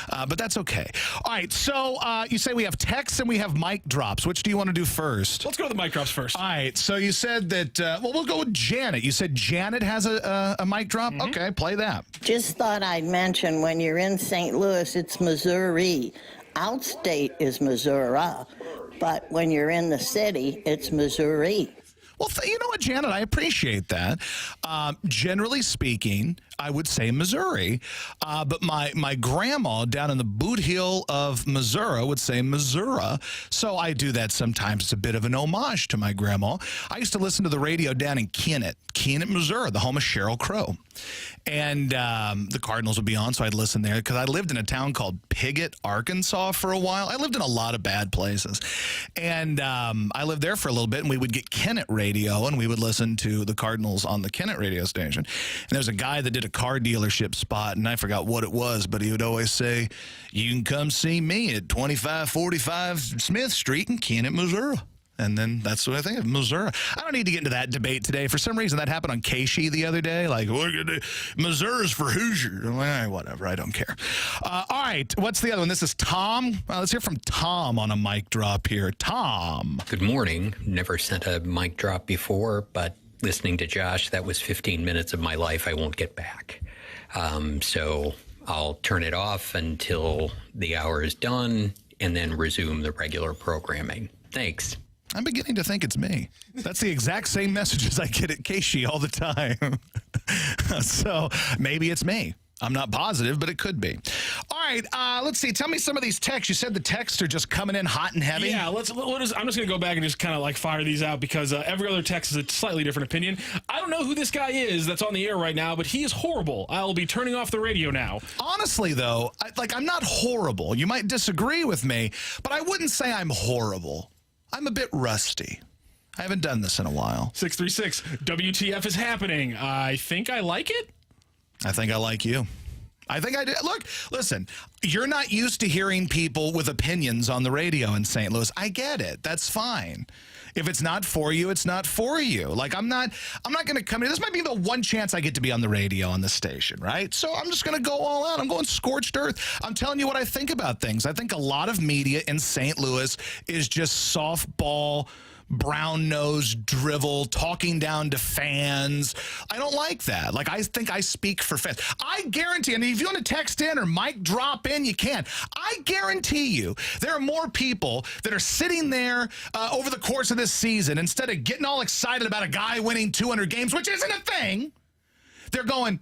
But that's okay. All right, so you say we have texts and we have mic drops. Which do you want to do first? Let's go to the mic drops first. All right, so you said that, we'll go with Janet. You said Janet has a mic drop? Mm-hmm. Okay, play that. Just thought I'd mention, when you're in St. Louis, it's Missouri. Outstate is Missouri. But when you're in the city, it's Missouri. Well, you know what, Janet, I appreciate that. Generally speaking, I would say Missouri, but my grandma down in the Boot Heel of Missouri would say Missouri, so I do that sometimes. It's a bit of an homage to my grandma. I used to listen to the radio down in Kennett, Missouri, the home of Sheryl Crow, and the Cardinals would be on, so I'd listen there because I lived in a town called Piggott, Arkansas for a while. I lived in a lot of bad places, and I lived there for a little bit, and we would get Kennett radio, and we would listen to the Cardinals on the Kennett radio station. And there was a guy that did a car dealership spot, and I forgot what it was, but he would always say, you can come see me at 2545 Smith Street in Kennett, Missouri. And then that's what I think of, Missouri. I don't need to get into that debate today. For some reason, that happened on KC the other day. Like, Missouri's for Hoosier. I'm like, whatever, I don't care. All right, what's the other one? This is Tom. Let's hear from Tom on a mic drop here. Tom. Good morning. Never sent a mic drop before, but listening to Josh, that was 15 minutes of my life I won't get back. So I'll turn it off until the hour is done and then resume the regular programming. Thanks. I'm beginning to think it's me. That's the exact same messages I get at Keishi all the time. So maybe it's me. I'm not positive, but it could be. All right, let's see. Tell me some of these texts. You said the texts are just coming in hot and heavy. Yeah, I'm just going to go back and just kind of like fire these out because every other text is a slightly different opinion. I don't know who this guy is that's on the air right now, but he is horrible. I'll be turning off the radio now. Honestly, though, I'm not horrible. You might disagree with me, but I wouldn't say I'm horrible. I'm a bit rusty. I haven't done this in a while. 636, WTF is happening. I think I like it. I think I like you. I think I do. Look, listen, you're not used to hearing people with opinions on the radio in St. Louis. I get it. That's fine. If it's not for you, it's not for you. Like, I'm not going to come in. This might be the one chance I get to be on the radio on this station, right? So I'm just going to go all out. I'm going scorched earth. I'm telling you what I think about things. I think a lot of media in St. Louis is just softball, brown-nosed drivel, talking down to fans. I don't like that. Like, I think I speak for fans. I guarantee, and if you want to text in or mic drop in, you can. I guarantee you there are more people that are sitting there over the course of this season, instead of getting all excited about a guy winning 200 games, which isn't a thing, they're going,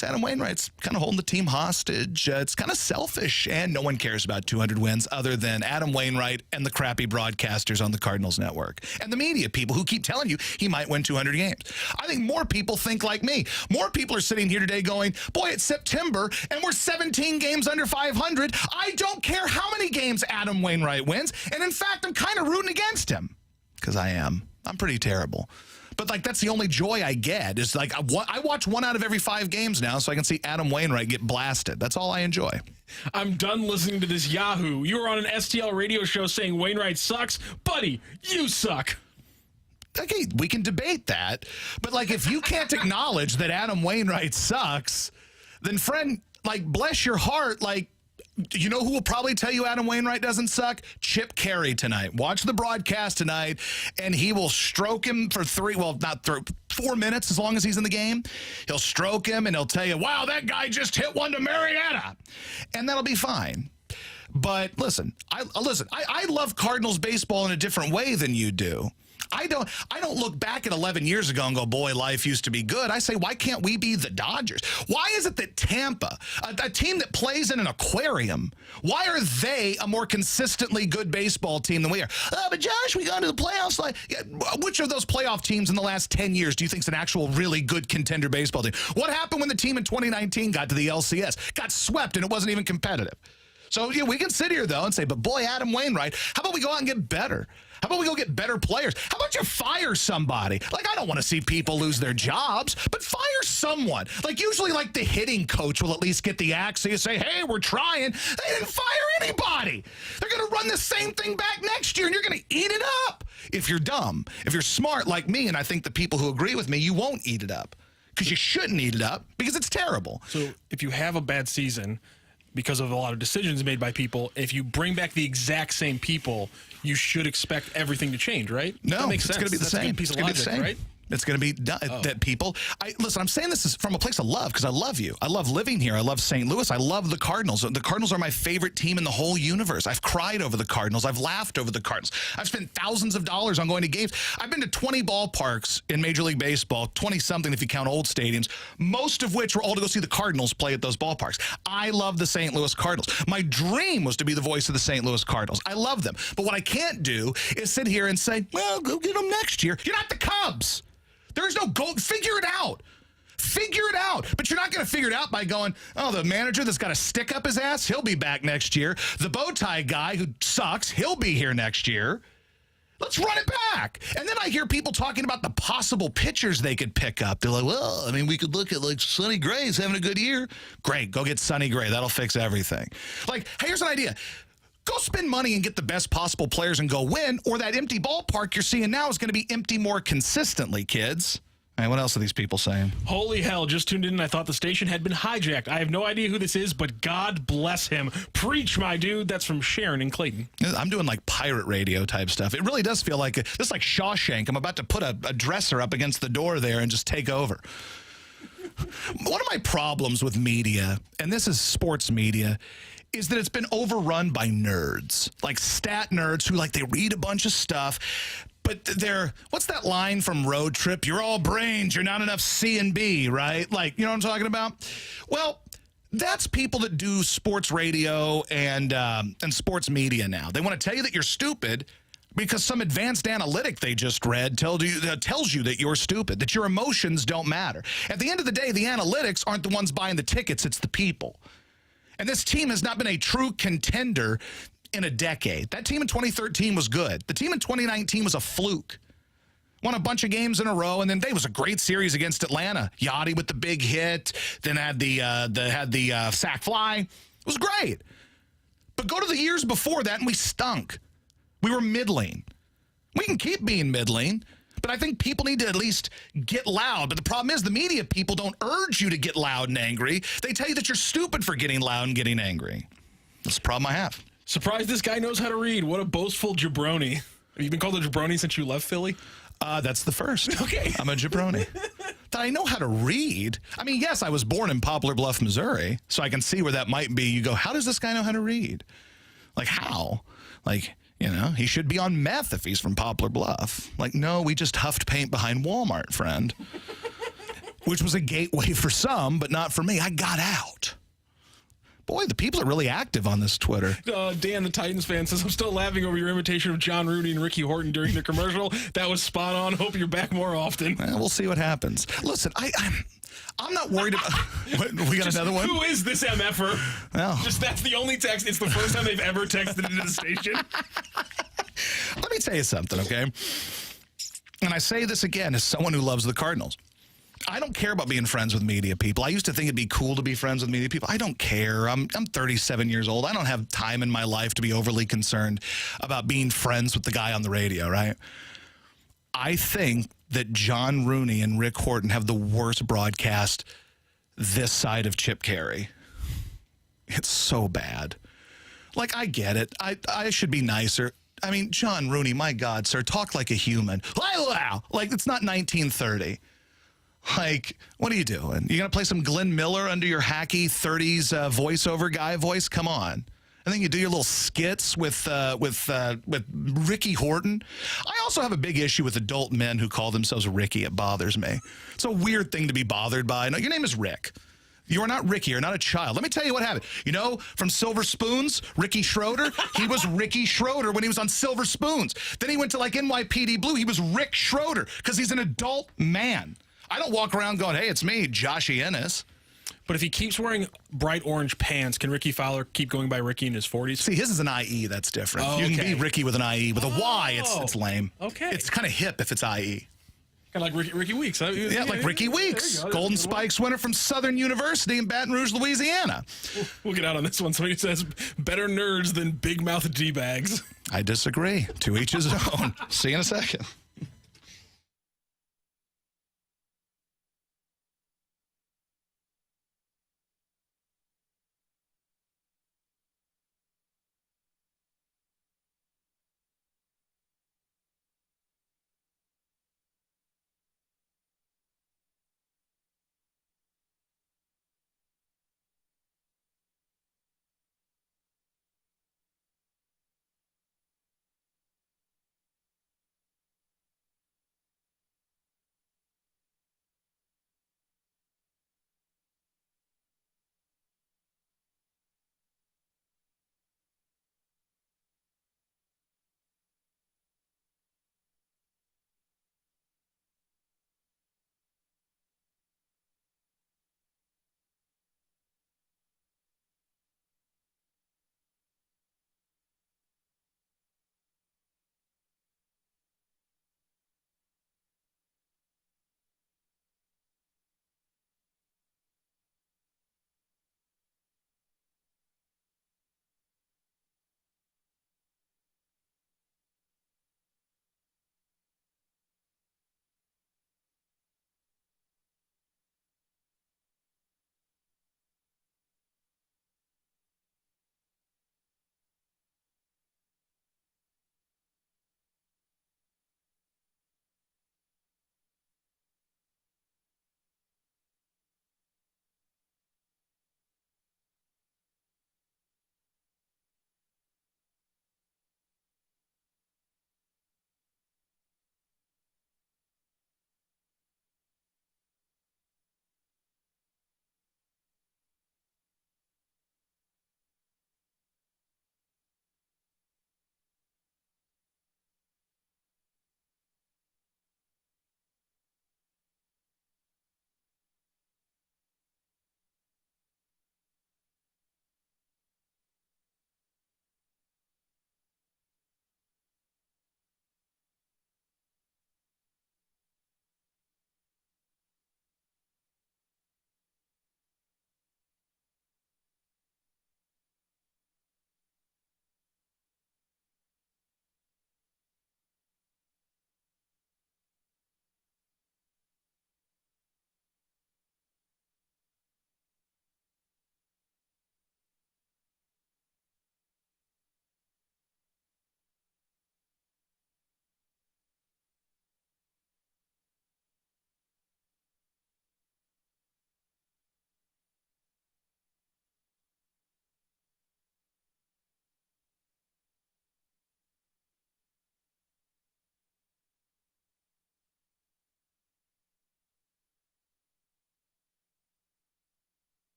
Adam Wainwright's kind of holding the team hostage. It's kind of selfish, and no one cares about 200 wins other than Adam Wainwright and the crappy broadcasters on the Cardinals network and the media people who keep telling you he might win 200 games. I think more people think like me. More people are sitting here today going, boy, it's September, and we're 17 games under 500. I don't care how many games Adam Wainwright wins, and in fact, I'm kind of rooting against him because I am. I'm pretty terrible. But, like, that's the only joy I get is, like, I watch 1 out of every 5 games now so I can see Adam Wainwright get blasted. That's all I enjoy. I'm done listening to this Yahoo. You were on an STL radio show saying Wainwright sucks. Buddy, you suck. Okay, we can debate that. But, like, if you can't acknowledge that Adam Wainwright sucks, then, friend, like, bless your heart, like, you know who will probably tell you Adam Wainwright doesn't suck? Chip Carey tonight. Watch the broadcast tonight, and he will stroke him for 4 minutes as long as he's in the game. He'll stroke him, and he'll tell you, wow, that guy just hit one to Marietta. And that'll be fine. But listen, I love Cardinals baseball in a different way than you do. I don't look back at 11 years ago and go, boy, life used to be good. I say, why can't we be the Dodgers? Why is it that Tampa, a team that plays in an aquarium, why are they a more consistently good baseball team than we are? But Josh, we got to the playoffs. Which of those playoff teams in the last 10 years do you think is an actual really good contender baseball team? What happened when the team in 2019 got to the LCS? Got swept and it wasn't even competitive. So yeah, we can sit here, though, and say, but boy, Adam Wainwright, how about we go out and get better? How about we go get better players? How about you fire somebody? Like, I don't want to see people lose their jobs, but fire someone. Like, usually, like, the hitting coach will at least get the axe. So you say, hey, we're trying. They didn't fire anybody. They're going to run the same thing back next year, and you're going to eat it up. If you're dumb. If you're smart like me, and I think the people who agree with me, you won't eat it up. Because you shouldn't eat it up, because it's terrible. So if you have a bad season because of a lot of decisions made by people, if you bring back the exact same people, you should expect everything to change, right? No, that makes sense. It's going to be the same. Piece It's of going to be the logic, same. right? It's going to be that people. Listen, I'm saying this is from a place of love because I love you. I love living here. I love St. Louis. I love the Cardinals. The Cardinals are my favorite team in the whole universe. I've cried over the Cardinals. I've laughed over the Cardinals. I've spent thousands of dollars on going to games. I've been to 20 ballparks in Major League Baseball, 20-something if you count old stadiums, most of which were all to go see the Cardinals play at those ballparks. I love the St. Louis Cardinals. My dream was to be the voice of the St. Louis Cardinals. I love them. But what I can't do is sit here and say, well, go get them next year. You're not the Cubs. There's no goal. Figure it out. Figure it out. But you're not going to figure it out by going, oh, the manager that's got a stick up his ass, he'll be back next year. The bow tie guy who sucks, he'll be here next year. Let's run it back. And then I hear people talking about the possible pitchers they could pick up. They're like, well, I mean, we could look at like Sonny Gray's having a good year. Great. Go get Sonny Gray. That'll fix everything. Like, hey, here's an idea. Go spend money and get the best possible players and go win, or that empty ballpark you're seeing now is going to be empty more consistently, kids. All right, what else are these people saying? Holy hell, just tuned in and I thought the station had been hijacked. I have no idea who this is, but God bless him. Preach, my dude. That's from Sharon and Clayton. I'm doing like pirate radio type stuff. It really does feel like this is like Shawshank. I'm about to put a dresser up against the door there and just take over. One of my problems with media, and this is sports media, is that it's been overrun by nerds, like stat nerds who like they read a bunch of stuff, but they're, what's that line from Road Trip? You're all brains, you're not enough C and B, right? Like, you know what I'm talking about? Well, that's people that do sports radio and sports media now. They want to tell you that you're stupid because some advanced analytic they just read tells you that you're stupid, that your emotions don't matter. At the end of the day, the analytics aren't the ones buying the tickets, it's the people. And this team has not been a true contender in a decade. That team in 2013 was good. The team in 2019 was a fluke. Won a bunch of games in a row, and then they was a great series against Atlanta. Yachty with the big hit, then had the sack fly. It was great. But go to the years before that, and we stunk. We were middling. We can keep being middling, but I think people need to at least get loud. But the problem is the media people don't urge you to get loud and angry. They tell you that you're stupid for getting loud and getting angry. That's the problem I have. Surprised this guy knows how to read. What a boastful jabroni. Have you been called a jabroni since you left Philly? That's the first. Okay. I'm a jabroni. That I know how to read. I mean, yes, I was born in Poplar Bluff, Missouri, so I can see where that might be. You go, how does this guy know how to read? Like, how? Like, you know, he should be on meth if he's from Poplar Bluff. Like, no, we just huffed paint behind Walmart, friend. Which was a gateway for some, but not for me. I got out. Boy, the people are really active on this Twitter. Dan, the Titans fan, says, I'm still laughing over your imitation of John Rooney and Ricky Horton during the commercial. That was spot on. Hope you're back more often. Well, we'll see what happens. Listen, I'm not worried about... What, we got Just, another one? Who is this MFer? Well. Just that's the only text. It's the first time they've ever texted into the station. Let me tell you something, okay? And I say this again as someone who loves the Cardinals. I don't care about being friends with media people. I used to think it'd be cool to be friends with media people. I don't care. I'm 37 years old. I don't have time in my life to be overly concerned about being friends with the guy on the radio, right? I think that John Rooney and Rick Horton have the worst broadcast this side of Chip Carey. It's so bad. Like, I get it. I should be nicer. I mean, John Rooney, my God, sir, talk like a human. Like, it's not 1930. Like, what are you doing? You going to play some Glenn Miller under your hacky 30s voiceover guy voice? Come on. And then you do your little skits with Ricky Horton. I also have a big issue with adult men who call themselves Ricky. It bothers me. It's a weird thing to be bothered by. No, your name is Rick. You are not Ricky. You're not a child. Let me tell you what happened. You know, from Silver Spoons, Ricky Schroeder, he was Ricky Schroeder when he was on Silver Spoons. Then he went to like NYPD Blue. He was Rick Schroeder because he's an adult man. I don't walk around going, hey, it's me, Joshy Ennis. But if he keeps wearing bright orange pants, can Ricky Fowler keep going by Ricky in his 40s? See, his is an IE. That's different. Oh, You can okay. be Ricky with an IE. With a Y, it's lame. Okay. It's kind of hip if it's IE. Kind of like Ricky Weeks. Huh? Yeah, like Ricky Weeks, Golden Spikes winner from Southern University in Baton Rouge, Louisiana. We'll get out on this one. Somebody says, better nerds than big mouth D-bags. I disagree. To each his own. See you in a second.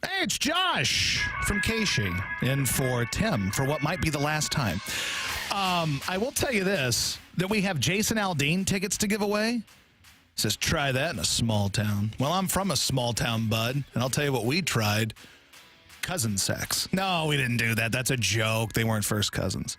Hey, it's Josh from Casey in for Tim for what might be the last time. I will tell you this, that we have Jason Aldean tickets to give away. Says, try that in a small town. Well, I'm from a small town, bud, and I'll tell you what we tried. Cousin sex. No, we didn't do that. That's a joke. They weren't first cousins.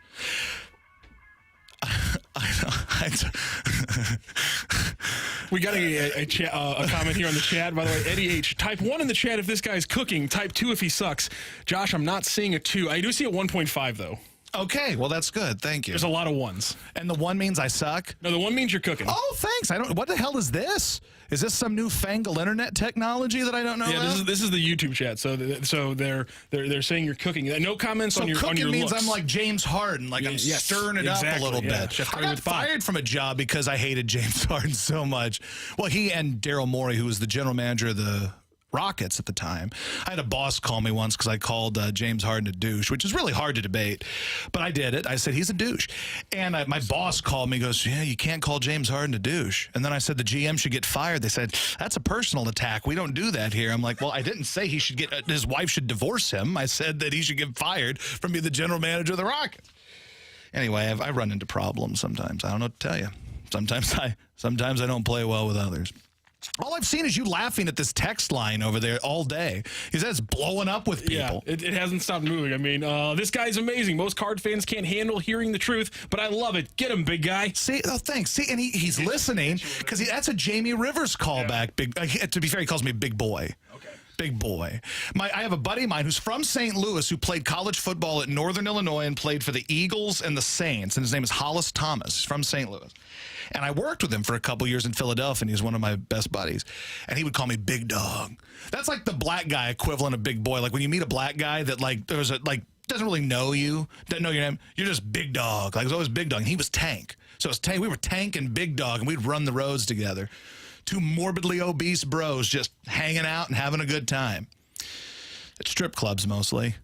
We got a comment here on the chat. By the way, Eddie H. Type 1 in the chat if this guy's cooking. Type 2 if he sucks. Josh, I'm not seeing a 2. I do see a 1.5, though. Okay, well, that's good. Thank you. There's a lot of 1s. And the 1 means I suck? No, the 1 means you're cooking. Oh, thanks. What the hell is this? Is this some newfangled internet technology that I don't know? Yeah, this is the YouTube chat. So they're saying you're cooking. No comments on your cooking on your means looks. I'm like James Harden, like I'm stirring it up a little bit. Chef I got fired from a job because I hated James Harden so much. Well, he and Daryl Morey, who was the general manager of the Rockets at the time. I had a boss call me once because I called James Harden a douche, which is really hard to debate, but I did it. I said, he's a douche. And my boss called me and goes, yeah, you can't call James Harden a douche. And then I said, the GM should get fired. They said, that's a personal attack. We don't do that here. I'm like, well, I didn't say he should get, his wife should divorce him. I said that he should get fired from being the general manager of the Rockets. Anyway, I run into problems sometimes. I don't know what to tell you. Sometimes I don't play well with others. All I've seen is you laughing at this text line over there all day. He says it's blowing up with people. Yeah, it hasn't stopped moving. I mean, this guy's amazing. Most Card fans can't handle hearing the truth, but I love it. Get him, big guy. See, thanks. See, and he's listening because that's a Jamie Rivers callback. Yeah. To be fair, he calls me big boy. Okay. Big boy. I have a buddy of mine who's from St. Louis who played college football at Northern Illinois and played for the Eagles and the Saints, and his name is Hollis Thomas. He's from St. Louis. And I worked with him for a couple years in Philadelphia, and he was one of my best buddies. And he would call me Big Dog. That's like the black guy equivalent of Big Boy. Like when you meet a black guy that doesn't really know you, doesn't know your name, you're just Big Dog. Like it was always Big Dog. And he was Tank. So it was Tank. We were Tank and Big Dog, and we'd run the roads together. Two morbidly obese bros just hanging out and having a good time. At strip clubs mostly.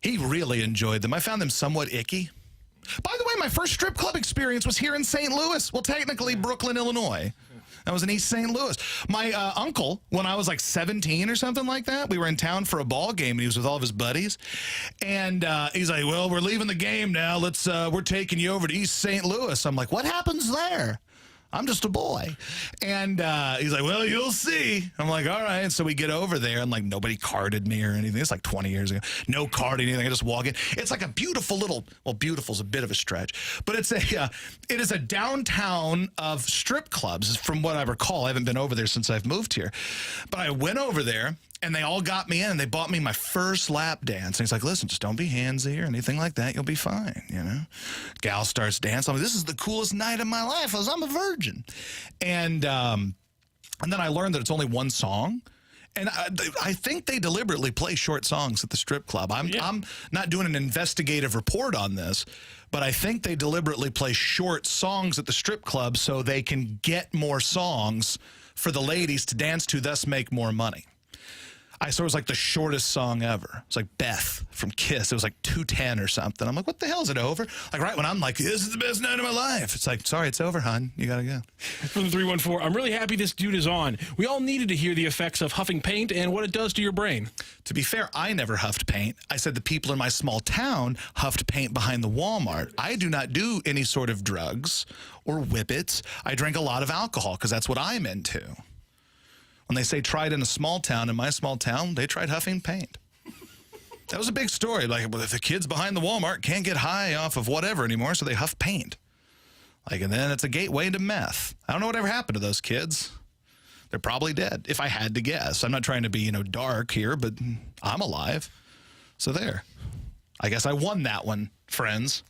He really enjoyed them. I found them somewhat icky. By the way, my first strip club experience was here in St. Louis. Well, technically Brooklyn, Illinois. I was in East St. Louis. My uncle, when I was like 17 or something like that, we were in town for a ball game, and he was with all of his buddies. And he's like, well, we're leaving the game now. We're taking you over to East St. Louis. I'm like, what happens there? I'm just a boy. And he's like, well, you'll see. I'm like, all right. And so we get over there, and like nobody carded me or anything. It's like 20 years ago. No carding, anything. I just walk in. It's like a beautiful little, well, beautiful's a bit of a stretch, but it is a downtown of strip clubs from what I recall. I haven't been over there since I've moved here. But I went over there, and they all got me in, and they bought me my first lap dance. And he's like, listen, just don't be handsy or anything like that. You'll be fine, you know? Gal starts dancing. I'm like, this is the coolest night of my life. I'm a virgin. And then I learned that it's only one song. And I think they deliberately play short songs at the strip club. I'm not doing an investigative report on this, but I think they deliberately play short songs at the strip club so they can get more songs for the ladies to dance to, thus make more money. I saw it was like the shortest song ever. It's like Beth from Kiss. It was like 2:10 or something. I'm like, what the hell, is it over? Like right when I'm like, this is the best night of my life. It's like, sorry, it's over, hon. You got to go. From the 314, I'm really happy this dude is on. We all needed to hear the effects of huffing paint and what it does to your brain. To be fair, I never huffed paint. I said the people in my small town huffed paint behind the Walmart. I do not do any sort of drugs or whippets. I drink a lot of alcohol because that's what I'm into. When they say tried in a small town, in my small town, they tried huffing paint. That was a big story. Like, well, if the kids behind the Walmart can't get high off of whatever anymore, so they huff paint. Like, and then it's a gateway to meth. I don't know whatever happened to those kids. They're probably dead, if I had to guess. I'm not trying to be, dark here, but I'm alive. So there. I guess I won that one, friends.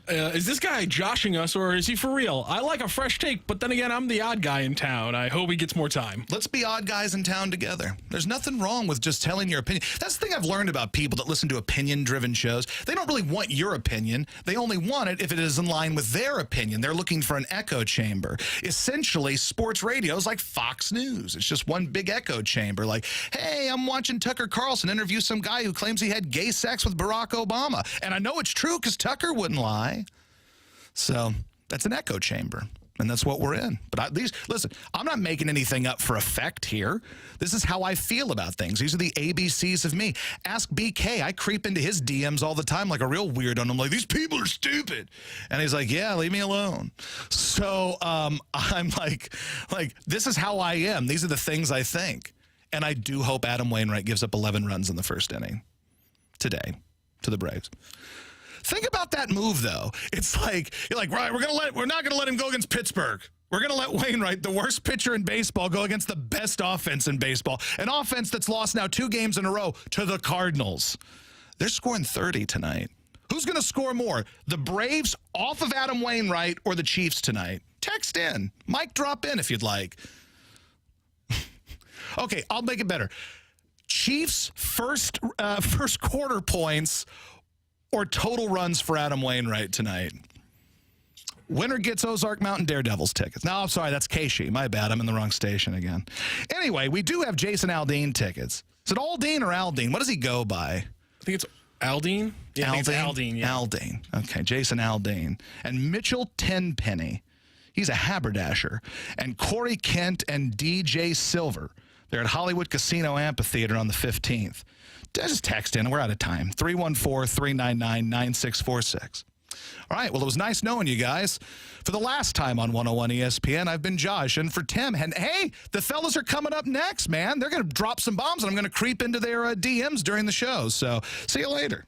Is this guy joshing us, or is he for real? I like a fresh take, but then again, I'm the odd guy in town. I hope he gets more time. Let's be odd guys in town together. There's nothing wrong with just telling your opinion. That's the thing I've learned about people that listen to opinion-driven shows. They don't really want your opinion. They only want it if it is in line with their opinion. They're looking for an echo chamber. Essentially, sports radio is like Fox News. It's just one big echo chamber. Like, hey, I'm watching Tucker Carlson interview some guy who claims he had gay sex with Barack Obama. And I know it's true because Tucker wouldn't lie. So that's an echo chamber. and that's what we're in. But listen, I'm not making anything up for effect here. This is how I feel about things. These are the ABCs of me. Ask BK. I creep into his DMs all the time like a real weirdo, and I'm like, these people are stupid. And he's like, yeah, leave me alone. So I'm like, this is how I am. These are the things I think. And I do hope Adam Wainwright gives up 11 runs in the first inning today to the Braves. Think about that move, though. It's like, you're like, right, we're not going to let him go against Pittsburgh. We're going to let Wainwright, the worst pitcher in baseball, go against the best offense in baseball. An offense that's lost now 2 games in a row to the Cardinals. They're scoring 30 tonight. Who's going to score more? The Braves off of Adam Wainwright or the Chiefs tonight? Text in. Mic drop in if you'd like. Okay, I'll make it better. Chiefs first quarter points or total runs for Adam Wainwright tonight. Winner gets Ozark Mountain Daredevils tickets. No, I'm sorry, that's Keishi. My bad, I'm in the wrong station again. Anyway, we do have Jason Aldean tickets. Is it Aldean or Aldine? What does he go by? I think it's Aldine. Yeah, I think it's Aldine. Yeah. Aldine. Okay, Jason Aldean. And Mitchell Tenpenny. He's a haberdasher. And Corey Kent and DJ Silver. They're at Hollywood Casino Amphitheater on the 15th. Just text in. We're out of time. 314-399-9646. All right. Well, it was nice knowing you guys. For the last time on 101 ESPN, I've been Josh. And for Tim, and hey, the fellas are coming up next, man. They're going to drop some bombs, and I'm going to creep into their DMs during the show. So see you later.